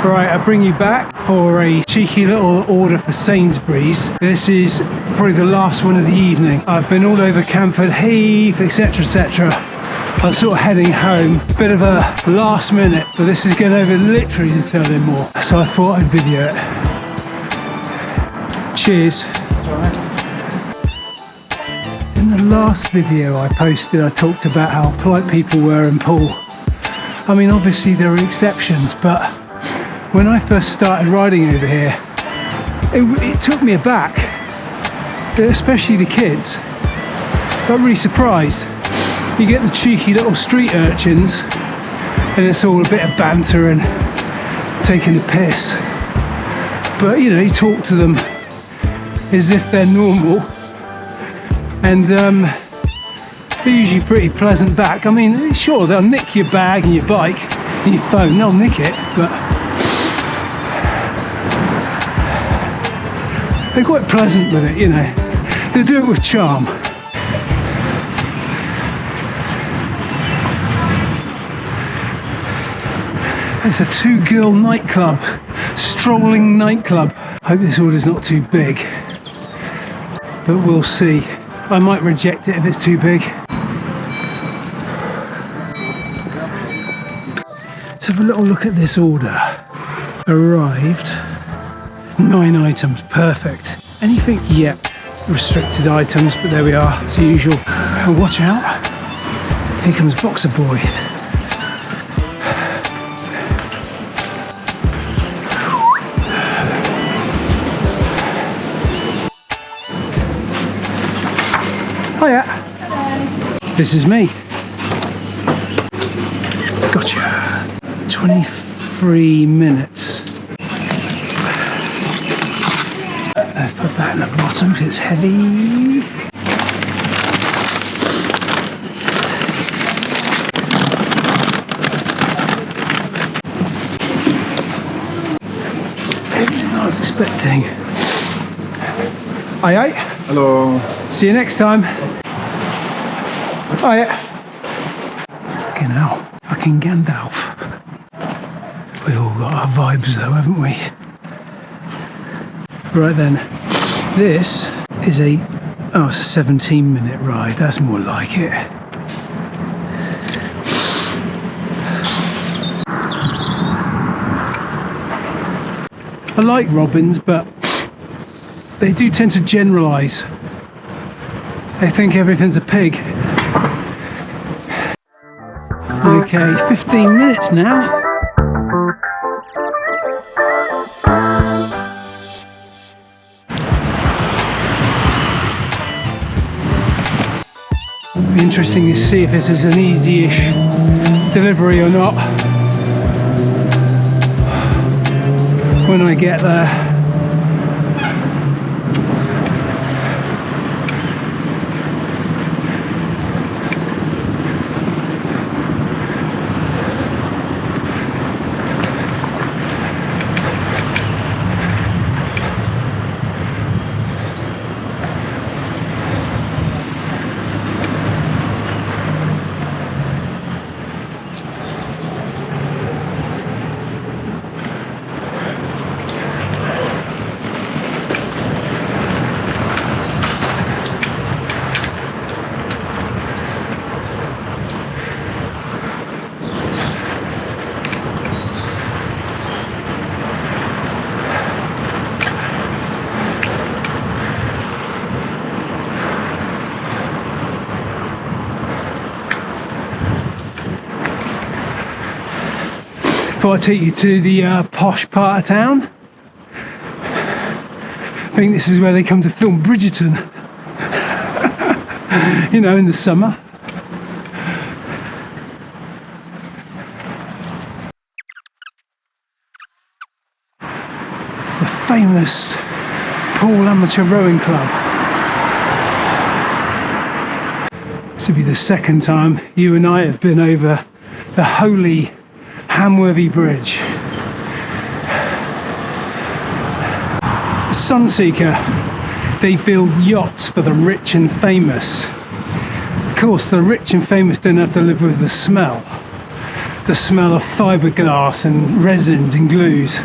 Right, I bring you back for a cheeky little order for Sainsbury's. This is probably the last one of the evening. I've been all over Camford Heath, etc, etc. I'm sort of heading home. Bit of a last minute, but this is going over literally to Deliveroo. So I thought I'd video it. Cheers. In the last video I posted, I talked about how polite people were in Poole. I mean, obviously there are exceptions, but when I first started riding over here, it took me aback, especially the kids. Got really surprised. You get the cheeky little street urchins, and it's all a bit of banter and taking the piss. But you know, you talk to them as if they're normal, and they're usually pretty pleasant back. I mean, sure, they'll nick your bag and your bike and your phone, they'll nick it, but they're quite pleasant with it, you know. They do it with charm. It's a two-girl nightclub, strolling nightclub. Hope this order's not too big, but we'll see. I might reject it if it's too big. Let's have a little look at this order. Arrived. 9 items, perfect. Anything? Yep, restricted items, but there we are, as usual. And watch out, here comes Boxer Boy. Hiya. Hello. This is me. Gotcha. 23 minutes. Let's put that in the bottom because it's heavy. Everything I was expecting. Aye. Hello. See you next time. Oh yeah. Fucking hell. Fucking Gandalf. We've all got our vibes though, haven't we? Right then. This is it's a 17-minute ride. That's more like it. I like Robins, but they do tend to generalise. They think everything's a pig. Okay, 15 minutes now. Be interesting to see if this is an easy-ish delivery or not when I get there. Before I take you to the posh part of town, I think this is where they come to film Bridgerton. You know, in the summer. It's the famous Poole Amateur Rowing Club. This will be the second time you and I have been over the holy Hamworthy Bridge. Sunseeker, they build yachts for the rich and famous. Of course, the rich and famous don't have to live with the smell. the smell of fiberglass and resins and glues.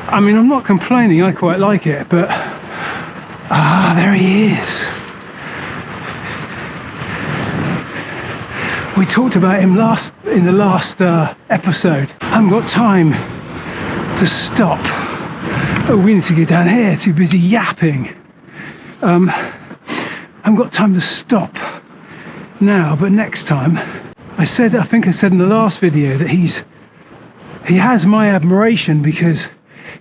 I mean, I'm not complaining, I quite like it, but there he is. We talked about him in the last episode. I haven't got time to stop. Oh, we need to get down here, too busy yapping. I haven't got time to stop now, but next time. I think I said in the last video that he has my admiration because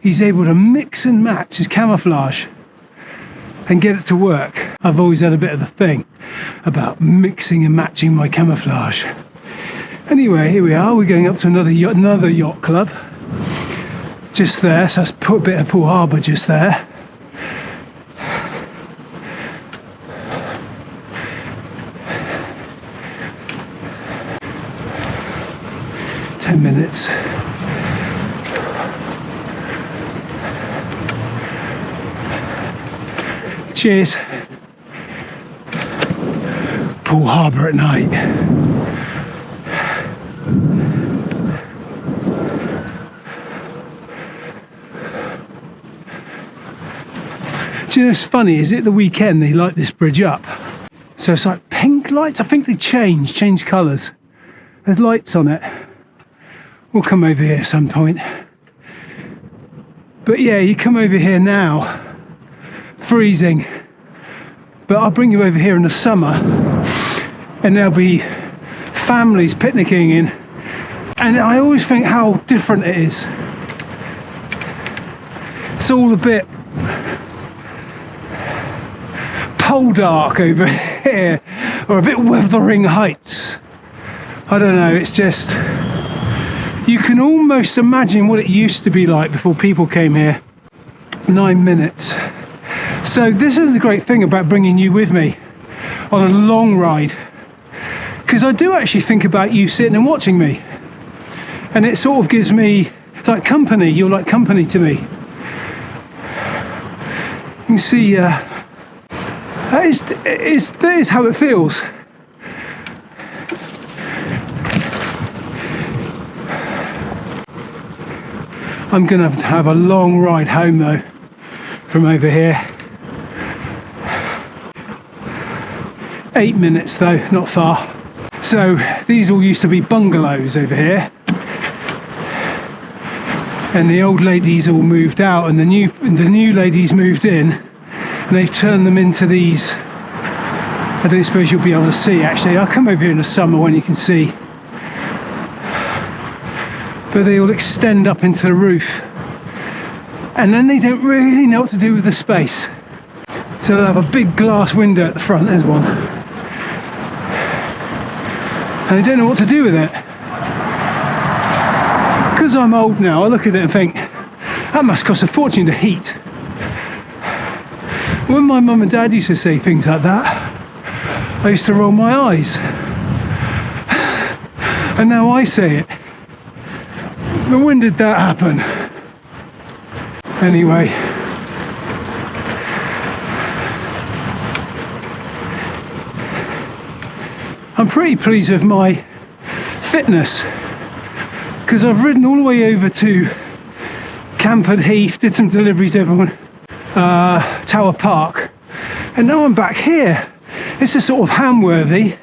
he's able to mix and match his camouflage and get it to work. I've always had a bit of the thing about mixing and matching my camouflage. Anyway, here we are. We're going up to another yacht club. Just there, so let's put a bit of Poole Harbour just there. Minutes. Cheers. Poole Harbour at night. Do you know what's funny? Is it the weekend they light this bridge up? So it's like pink lights. I think they change colours. There's lights on it. We'll come over here at some point. But yeah, you come over here now, freezing. But I'll bring you over here in the summer and there'll be families picnicking in. And I always think how different it is. It's all a bit poldark over here, or a bit Wuthering Heights. I don't know, it's just, you can almost imagine what it used to be like before people came here. 9 minutes. So this is the great thing about bringing you with me on a long ride, because I do actually think about you sitting and watching me, and it sort of gives me, it's like company. You're like company to me. You can see that is how it feels. I'm gonna have to have a long ride home though from over here. 8 minutes though, not far. So these all used to be bungalows over here, and the old ladies all moved out, and the new ladies moved in, and they've turned them into these. I don't suppose you'll be able to see actually. I'll come over here in the summer when you can see. But they all extend up into the roof, and then they don't really know what to do with the space. So they'll have a big glass window at the front, there's one, and they don't know what to do with it. Because I'm old now, I look at it and think, that must cost a fortune to heat. When my mum and dad used to say things like that, I used to roll my eyes. And now I say it. But when did that happen? Anyway. I'm pretty pleased with my fitness, because I've ridden all the way over to Camford Heath, did some deliveries over Tower Park, and now I'm back here. It's a sort of Hamworthy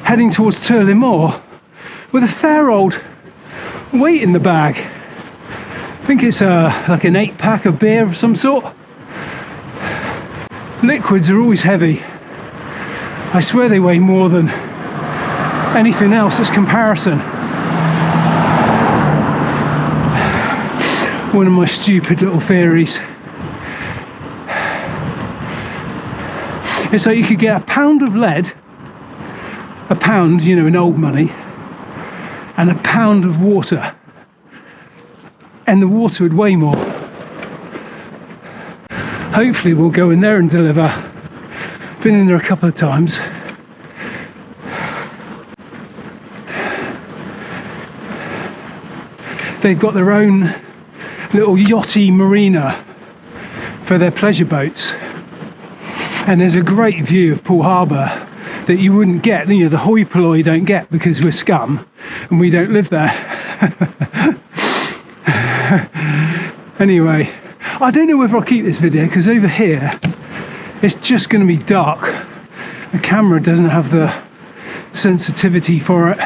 heading towards Turley Moor with a fair old weight in the bag. I think it's like an 8-pack of beer of some sort. Liquids are always heavy. I swear they weigh more than anything else as comparison. One of my stupid little theories. It's like you could get a pound of lead, a pound, you know, in old money, and a pound of water, and the water would weigh more. Hopefully we'll go in there and deliver. Been in there a couple of times. They've got their own little yachty marina for their pleasure boats, and there's a great view of Poole Harbour that you wouldn't get, you know, the hoi polloi don't get because we're scum. and we don't live there. Anyway, I don't know whether I'll keep this video because over here it's just going to be dark. The camera doesn't have the sensitivity for it.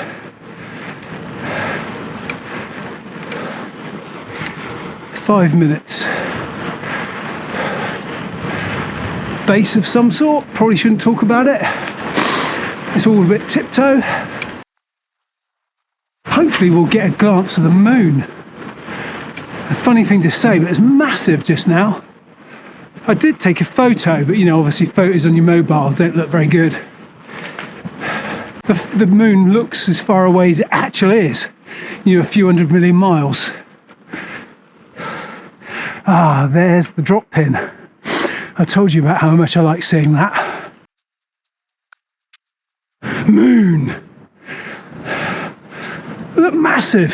Five minutes. Base of some sort, probably shouldn't talk about it. It's all a bit tiptoe. Hopefully we'll get a glance of the moon. A funny thing to say, but it's massive just now. I did take a photo, but you know, obviously photos on your mobile don't look very good. The moon looks as far away as it actually is, you know, a few 100 million miles. Ah, there's the drop pin. I told you about how much I like seeing that. Moon! Look massive!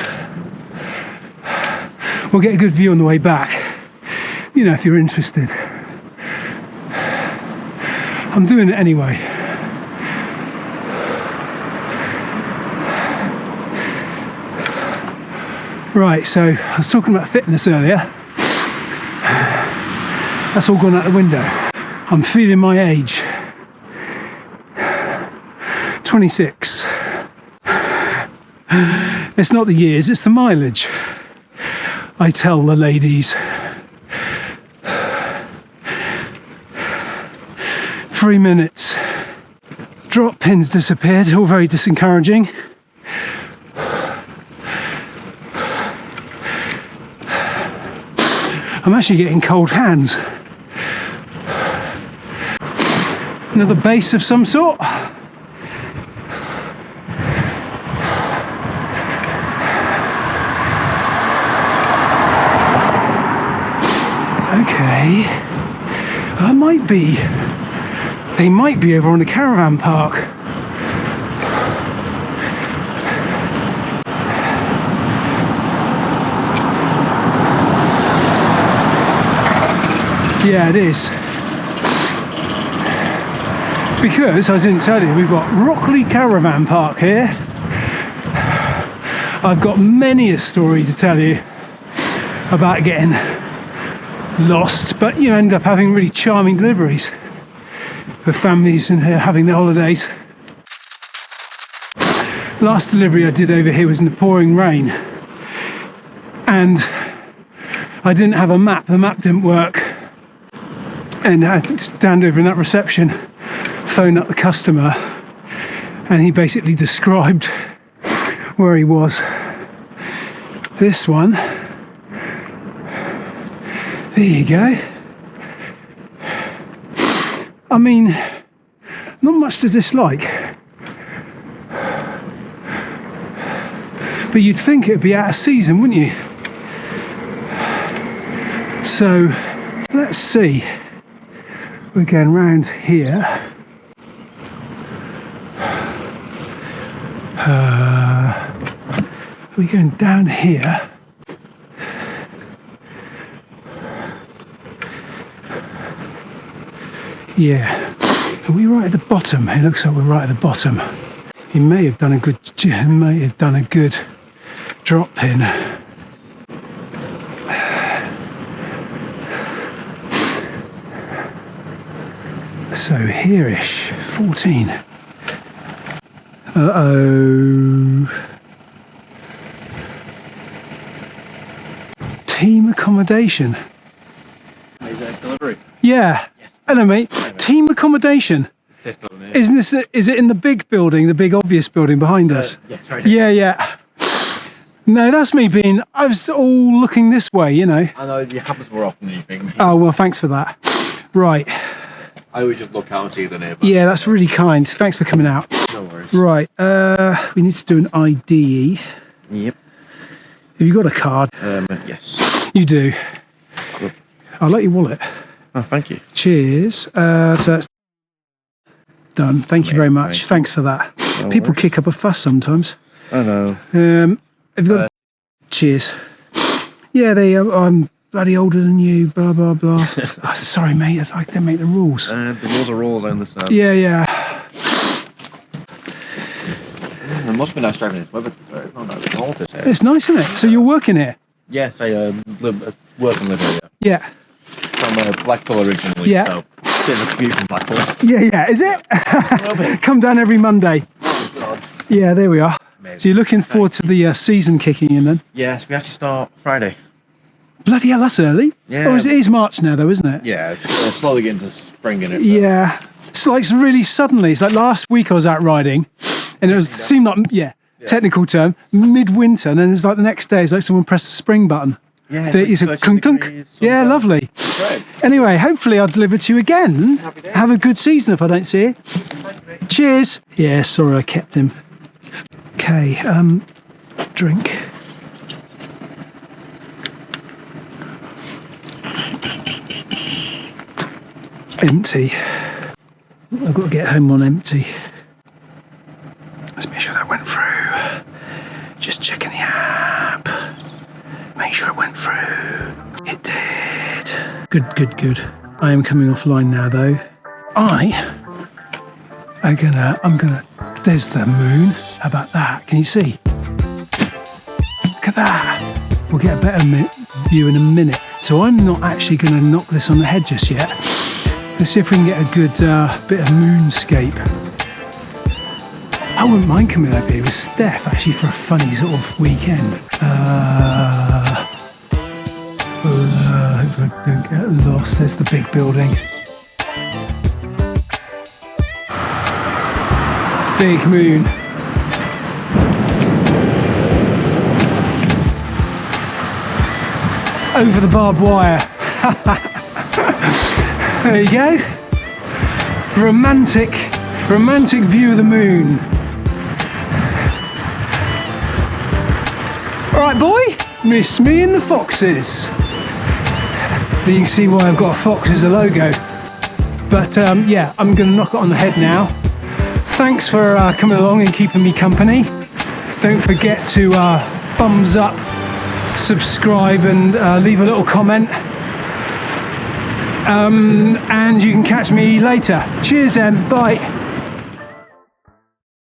We'll get a good view on the way back, you know, if you're interested. I'm doing it anyway. Right, so I was talking about fitness earlier. That's all gone out the window. I'm feeling my age. 26. It's not the years, it's the mileage. I tell the ladies. 3 minutes. Drop pins disappeared, all very disencouraging. I'm actually getting cold hands. Another base of some sort. Okay, they might be over on the caravan park. Yeah, it is. Because, I didn't tell you, we've got Rockley Caravan Park here. I've got many a story to tell you about getting lost, but you end up having really charming deliveries with families and having their holidays. Last delivery I did over here was in the pouring rain, and I didn't have a map. The map didn't work, and I had to stand over in that reception, phone up the customer, and he basically described where he was. This one, there you go. I mean, not much to dislike, but you'd think it'd be out of season, wouldn't you? So let's see. We're going round here. We're going down here. Yeah. Are we right at the bottom? It looks like we're right at the bottom. He may have done a good drop pin. So here-ish, 14. Uh-oh. Team accommodation. Is that Deliveroo? Yeah. Yes. Hello, mate. Team accommodation. This building. Isn't this? Is it in the big building, the big obvious building behind us? Yes, right here. Yeah, yeah. No, that's me being. I was all looking this way, you know. I know it happens more often than you think. Oh well, thanks for that. Right. I always just look out and see the neighbour. Yeah, that's really kind. Thanks for coming out. No worries. Right. We need to do an ID. Yep. Have you got a card? Yes. You do. Good. I'll let you wallet. Oh, thank you. Cheers. So that's done. Thank you very much. Thanks for that. No People worries. kick up a fuss sometimes. I know. Have you got? Cheers. Yeah, I'm bloody older than you. Blah blah blah. Oh, sorry, mate. I like to make the rules. The rules are rules, I understand. Yeah, yeah. And it must be nice driving this weather. It's not that cold, is it? It's nice, isn't it? So you're working here? Yes, I work and live here. Yeah. From Blackpool originally, Yeah. so bit of a commute from Blackpool. Yeah. Is it? Come down every Monday. Oh, God. Yeah, there we are. Amazing. So you're looking forward to the season kicking in then? Yes, we actually start Friday. Bloody hell, that's early. Yeah. Oh, it is March now though, isn't it? Yeah, it's slowly getting to spring in it. Yeah. It's like really suddenly. It's like last week I was out riding and it seemed like, technical term, midwinter, and then it's like the next day it's like someone pressed the spring button. Yeah, It's a clunk clunk. Yeah, lovely. Great. Anyway, hopefully I'll deliver to you again. Have a good season if I don't see you. Cheers. Yeah, sorry I kept him. Okay, drink. Empty. I've got to get home on empty. Let's make sure that went through. Just checking the app. Make sure it went through. It did. Good. I am coming offline now though. There's the moon. How about that? Can you see? Look at that. We'll get a better view in a minute. So I'm not actually going to knock this on the head just yet. Let's see if we can get a good bit of moonscape. I wouldn't mind coming over here with Steph actually for a funny sort of weekend. Hopefully I don't get lost. There's the big building. Big moon. Over the barbed wire. There you go. Romantic view of the moon. Alright boy, missed me and the foxes. You can see why I've got a fox as a logo. But yeah, I'm going to knock it on the head now. Thanks for coming along and keeping me company. Don't forget to thumbs up, subscribe and leave a little comment. And you can catch me later. Cheers then, bye.